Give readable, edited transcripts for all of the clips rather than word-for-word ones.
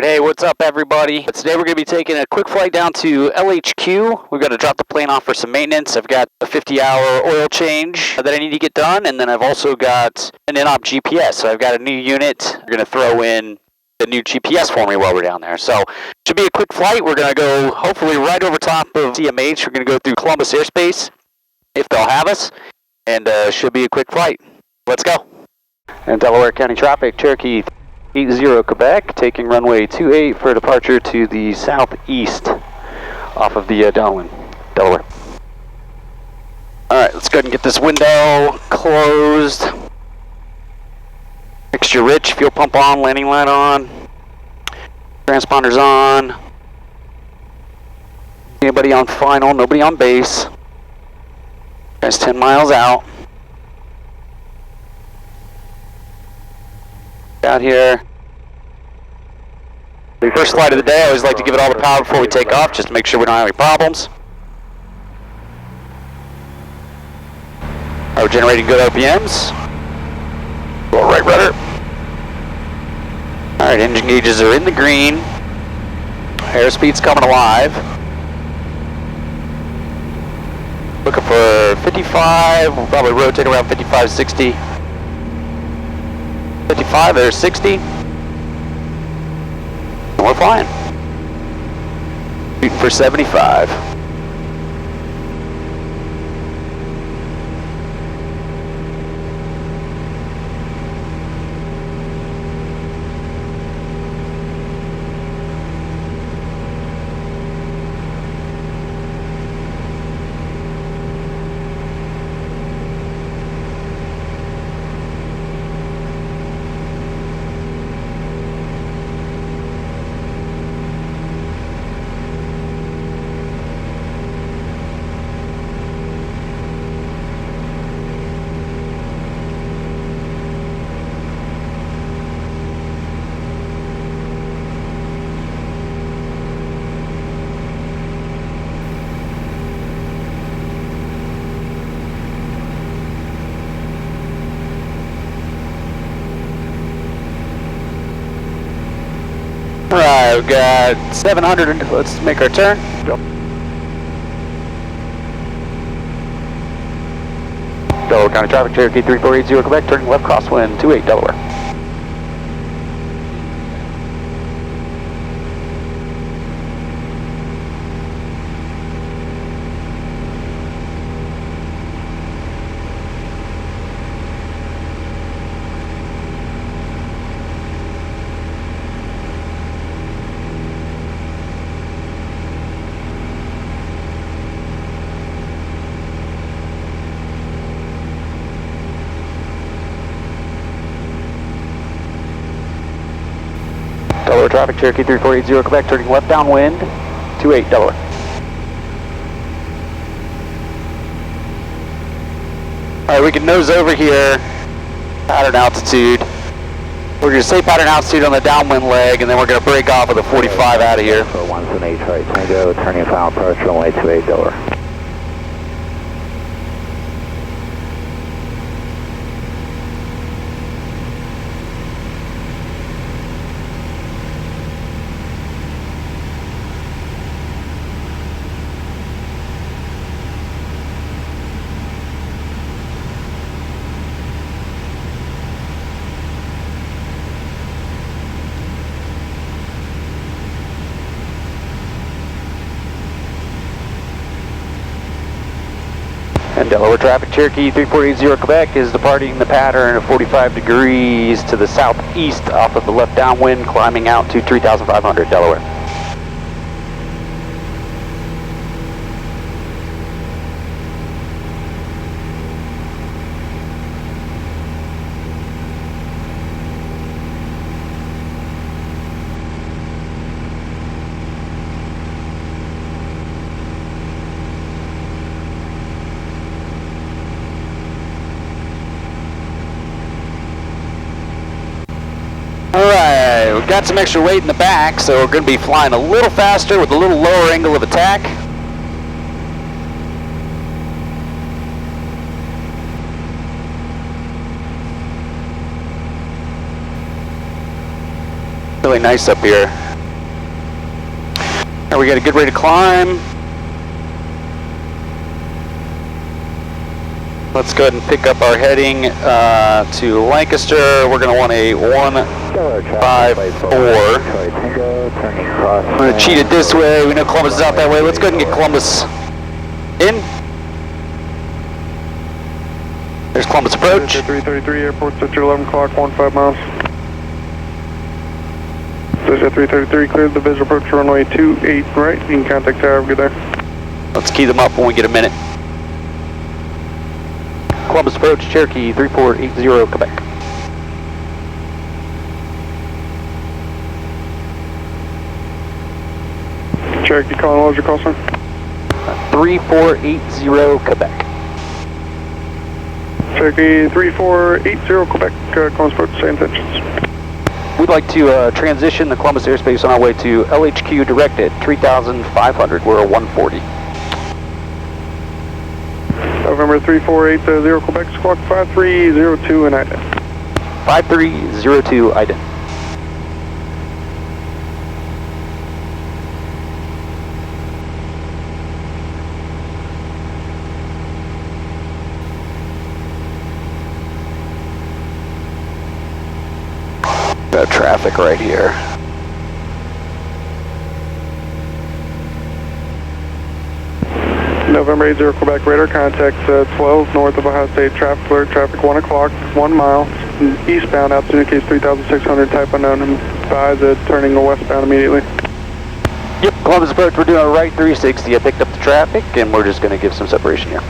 Hey, what's up everybody? Today we're going to be taking a quick flight down to LHQ. We've got to drop the plane off for some maintenance. I've got a 50-hour oil change that I need to get done, and then I've also got an in-op GPS. So I've got a new unit. We're going to throw in the new GPS for me while we're down there. So should be a quick flight. We're going to go hopefully right over top of CMH. We're going to go through Columbus airspace if they'll have us, and should be a quick flight. Let's go. And Delaware County traffic, Cherokee 80 Quebec, taking runway 28 for departure to the southeast off of the downwind, Delaware. Alright, let's go ahead and get this window closed. Mixture rich, fuel pump on, landing light on, transponders on. Anybody on final, nobody on base. Guys 10 miles out. Out here. First flight of the day, I always like to give it all the power before we take off, just to make sure we don't have any problems. We're generating good RPMs. Go right rudder. Alright, engine gauges are in the green. Airspeed's coming alive. Looking for 55, we'll probably rotate around 55, 60. 55 or 60. And we're flying. Shooting for 75. Alright, we've got 700, let's make our turn. Go. Delaware County traffic, Cherokee 3480 Quebec, turning left crosswind 28 Delaware. Delaware traffic, Cherokee 3480 Quebec, turning left downwind, 28 Delaware. Alright, we can nose over here, pattern altitude. We're going to stay pattern altitude on the downwind leg, and then we're going to break off with a 45 out of here. For 178 right, Tango, turning final approach, runway 28 Delaware. And Delaware traffic, Cherokee 3480 Quebec is departing the pattern of 45 degrees to the southeast off of the left downwind, climbing out to 3,500 Delaware. Alright, we've got some extra weight in the back, so we're going to be flying a little faster with a little lower angle of attack. Really nice up here. All right, we got a good rate of climb. Let's go ahead and pick up our heading to Lancaster. We're going to want a 154. I'm going to cheat it this way. We know Columbus is out that way. Let's go ahead and get Columbus in. There's Columbus approach. 333, airport sector 11 o'clock, 15 miles. At 333, cleared the visual approach runway 28 right. You can contact tower, get there. Let's key them up when we get a minute. Columbus approach, Cherokee 3480, Quebec. Cherokee calling, what was your call sign? 3480, Quebec. Cherokee 3480, Quebec, Columbus approach, same intentions. We'd like to transition the Columbus airspace on our way to LHQ directed 3,500. We're a 140. November 3480, Quebec, squawk 5302 and ident. 5302 ident. Got traffic right here. November 80, Quebec, radar contact 12 north of Ohio State, traffic alert, traffic 1 o'clock, 1 mile, eastbound, altitude indicates 3,600, type unknown, and advise turning westbound immediately. Yep, Columbus approach, we're doing a right 360. I picked up the traffic, and we're just going to give some separation here.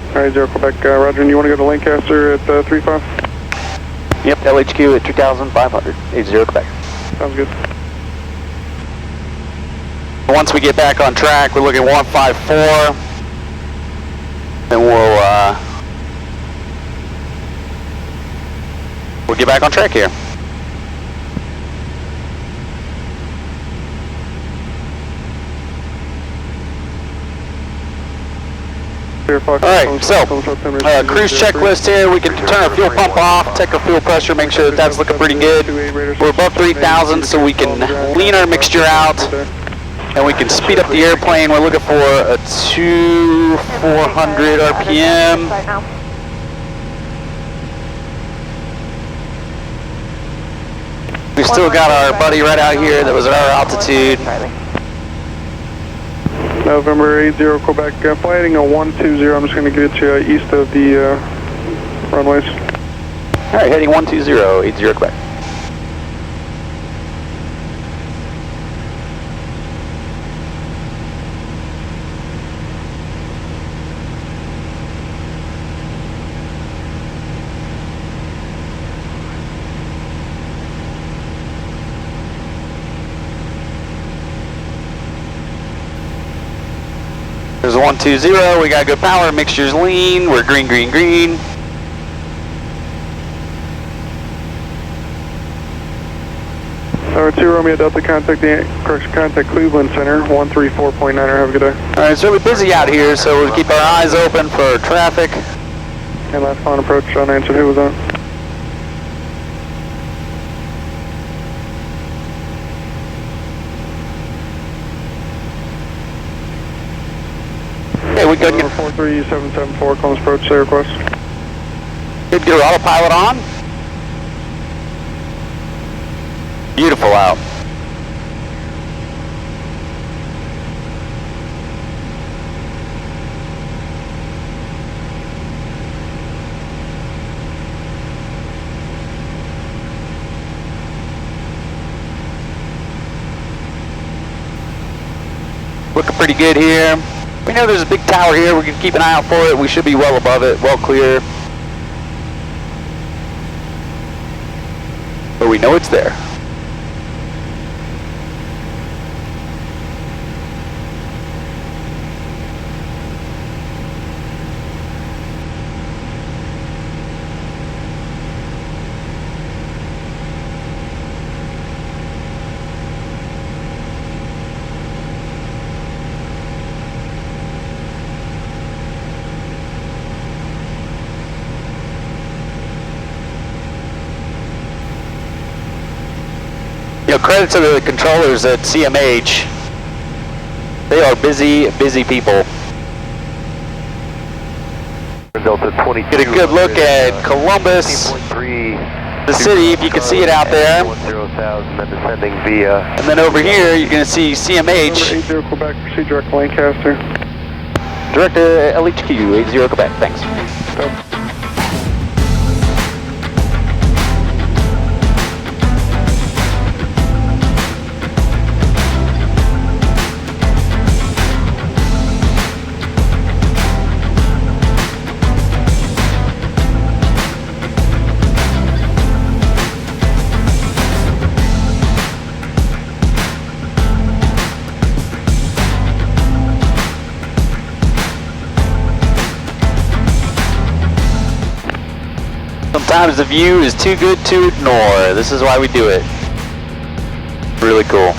Alright, 0 Quebec, Roger, and you want to go to Lancaster at 35? Yep, LHQ at 3,500, 80 Quebec. Sounds good. Once we get back on track, we're looking at 154. Then we'll get back on track here. Alright, so cruise checklist here. We can turn our fuel pump off, check our fuel pressure, make sure that that's looking pretty good. We're above 3,000, so we can lean our mixture out and we can speed up the airplane. We're looking for a 2,400 RPM. We still got our buddy right out here that was at our altitude. November 80, Quebec, flighting a 120. I'm just going to get you east of the runways. Alright, heading 120, 80 Quebec. There's a 120, we got good power, mixture's lean, we're green, green, green. Number 2, Romeo Delta, contact Cleveland Center, 134.9, have a good day. Alright, it's really busy out here, so we'll keep our eyes open for traffic. And last phone approach, unanswered, who was that? Okay, we good. 43774, Columbus approach, say request. Good, get our autopilot on. Beautiful out. Looking pretty good here. We know there's a big tower here. We can keep an eye out for it. We should be well above it, well clear. But we know it's there. You know, credit to the controllers at CMH. They are busy, busy people. Delta 22. Get a good look at Columbus, the city, if you can see it out there. 10,000, then descending via. And then over here, you're going to see CMH. 80 Quebec, proceed direct to Lancaster. Direct to LHQ, 80 Quebec, thanks. Sometimes the view is too good to ignore. This is why we do it. Really cool.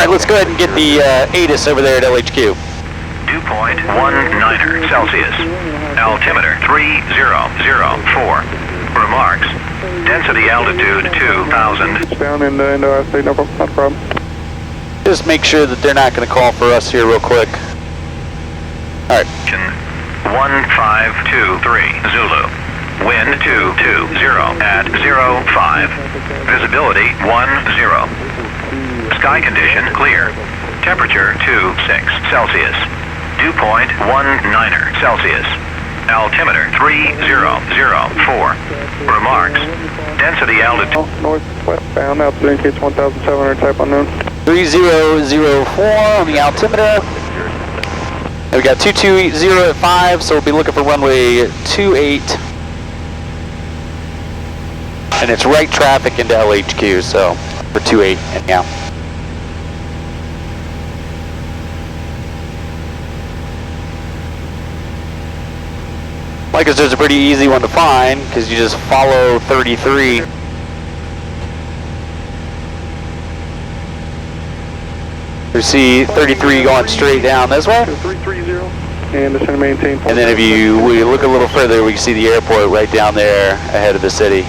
Alright, let's go ahead and get the ATIS over there at LHQ. Dew point 19 Celsius. Altimeter 3004. Remarks. Density altitude 2000. It's down in the state, no problem. Just make sure that they're not going to call for us here real quick. Alright. 1523 Zulu. Wind 220 at 05. Visibility 10. Sky condition clear. Temperature 26 Celsius. Dew point 19 Celsius. Altimeter 3004. Remarks. Density altitude. Northwestbound, altitude indicates 1,700, type unknown. 3004 on the altimeter. And we got 220 at 5, so we'll be looking for runway 28. And it's right traffic into LHQ, so for 28 anyhow. Because there's a pretty easy one to find, because you just follow 33. You see 33 going straight down this way. 330 and descend and maintain. And then if we look a little further, we can see the airport right down there ahead of the city.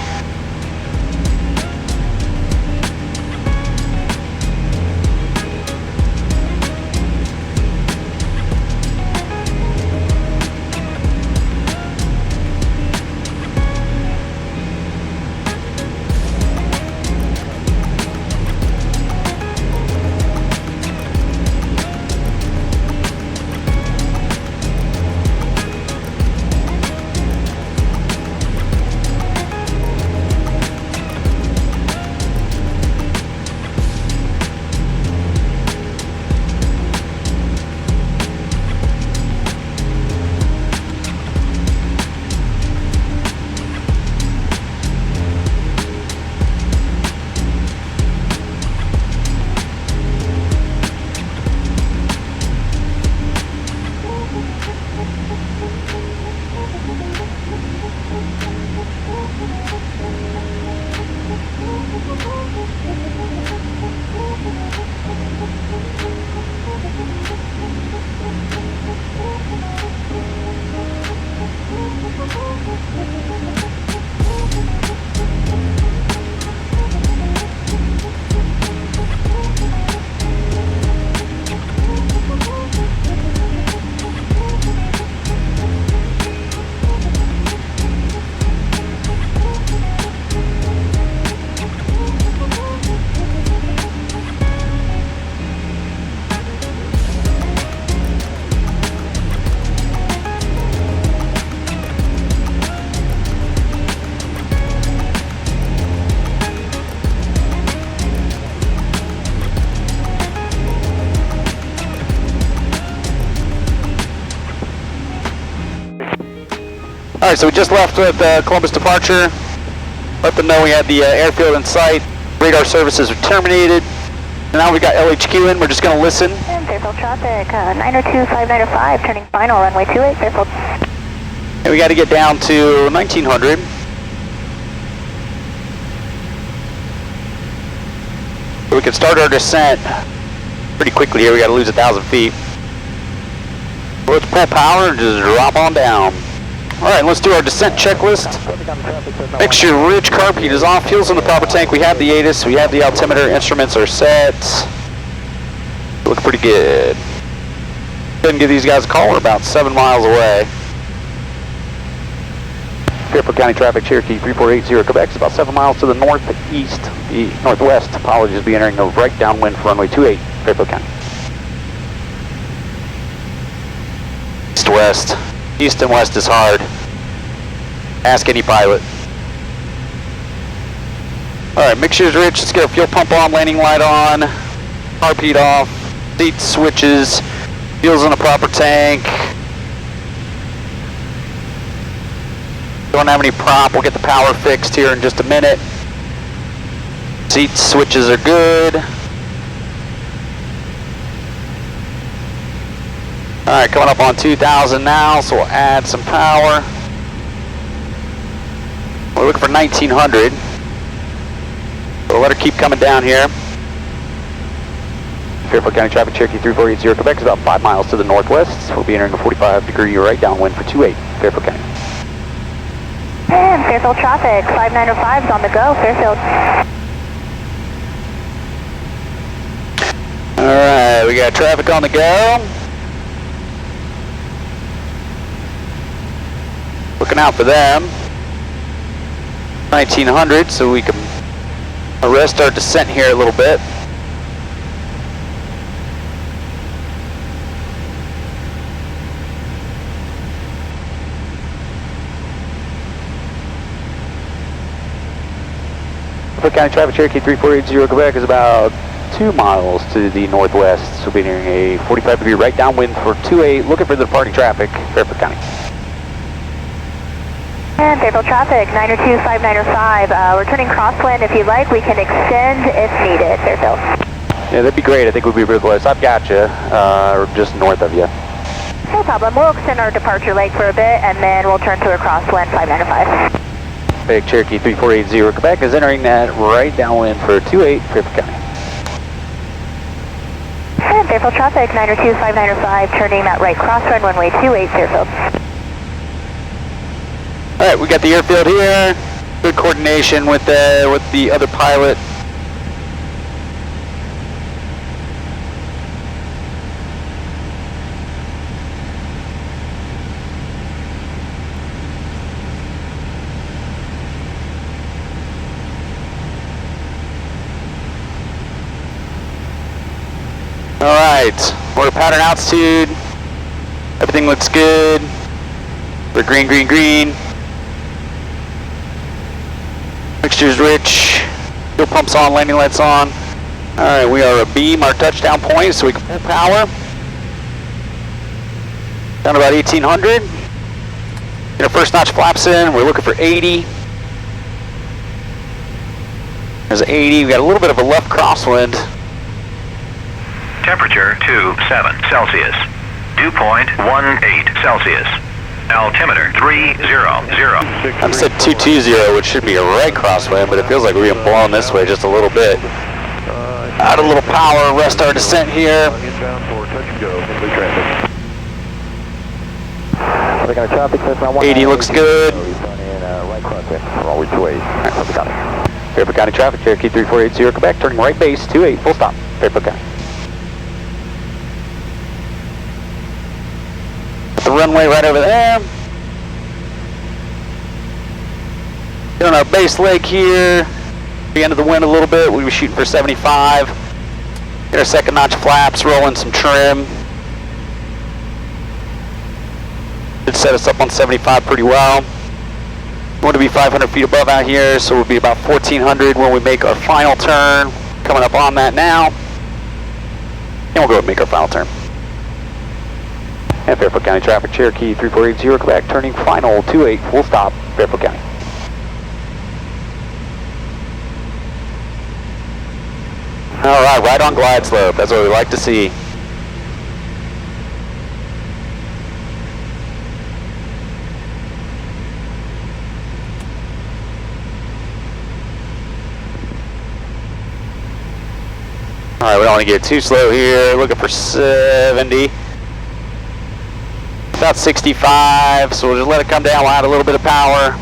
Alright, so we just left with Columbus departure. Let them know we had the airfield in sight. Radar services are terminated. And now we got LHQ in. We're just going to listen. And Fairfield traffic, 902-5905, turning final, runway 28, Fairfield. And we got to get down to 1900. So we can start our descent pretty quickly here. We got to lose 1,000 feet. So let's pull power and just drop on down. Alright, let's do our descent checklist. Make sure rich carb heat is off, fuel's in the proper tank. We have the ATIS, we have the altimeter, instruments are set. Look pretty good. Go ahead and give these guys a call. We're about 7 miles away. Fairfield County traffic, Cherokee 3480 Quebec is about 7 miles to the northeast, the northwest. Apologies, be entering a right downwind for runway 28, Fairfield County. East-west. East and west is hard. Ask any pilot. Alright, mixture's rich. Let's get our fuel pump on, landing light on, carb heat off, seat switches, fuel's in a proper tank. Don't have any prop. We'll get the power fixed here in just a minute. Seat switches are good. Alright, coming up on 2,000 now, so we'll add some power. We're looking for 1,900. So we'll let her keep coming down here. Fairfield County traffic, Cherokee 3480 Quebec is about 5 miles to the northwest. We'll be entering a 45-degree right downwind for 28, Fairfield County. And Fairfield traffic, 5905 is on the go, Fairfield. Alright, we got traffic on the go. Looking out for them. 1900, so we can arrest our descent here a little bit. Fairfield County traffic, Cherokee 3480 Quebec is about 2 miles to the northwest. So we'll be nearing a 45-degree right downwind for 28, looking for the departing traffic, Fairfield County. And Fairfield traffic, 902-5905, we're turning crosswind. If you'd like, we can extend if needed, Fairfield. Yeah, that'd be great. I think we'd be real close. I've got you, just north of you. No problem. We'll extend our departure leg for a bit, and then we'll turn to a crosswind, 5905. Big Cherokee 3480 Quebec is entering that right downwind for 28, Fairfield County. And Fairfield traffic, 902-5905, turning that right crosswind, runway 28, Fairfield. Alright, we got the airfield here. Good coordination with the other pilot. Alright, we're at pattern altitude. Everything looks good. We're green, green, green. Mixture's rich. Fuel pumps on, landing lights on. Alright, we are abeam our touchdown point, so we can pull power. Down to about 1,800. Get our first notch flaps in. We're looking for 80. There's 80. We got a little bit of a left crosswind. Temperature 27 Celsius. Dew point 18 Celsius. Altimeter 300. I'm set 220, which should be a right crosswind, but it feels like we're being blown this way just a little bit. Add a little power, rest our descent here. 80 looks good. Fairfield County traffic, Cherokee 3480 Quebec, turning right base, 28, full stop, Fairfield County. The runway right over there. Get on our base leg here. The end of the wind a little bit. We were shooting for 75. Get our second notch flaps, roll in some trim. It set us up on 75 pretty well. We want to be 500 feet above out here, so we'll be about 1,400 when we make our final turn. Coming up on that now. And we'll go and make our final turn. And Fairfield County traffic, Cherokee 3480, Quebec, turning final 28, full stop, Fairfield County. Alright, right on glide slope, that's what we like to see. Alright, we don't want to get too slow here, looking for 70. About 65, so we'll just let it come down, we'll add a little bit of power.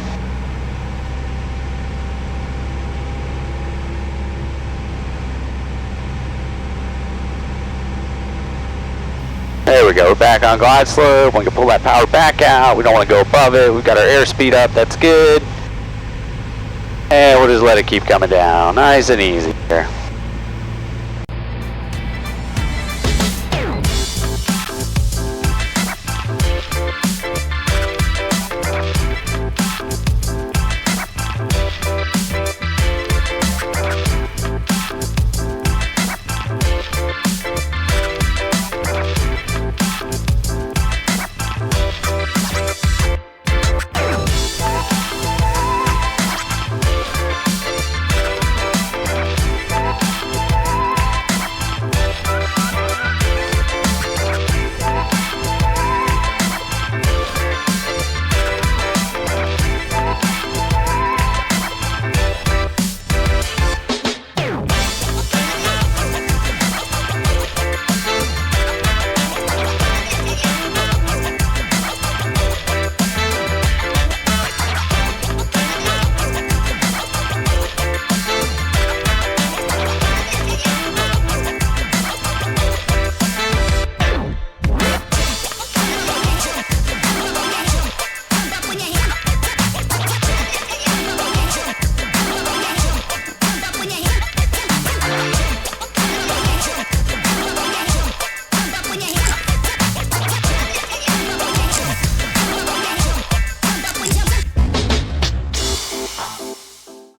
There we go, we're back on glide slope, we can pull that power back out, we don't want to go above it, we've got our airspeed up, that's good. And we'll just let it keep coming down, nice and easy here.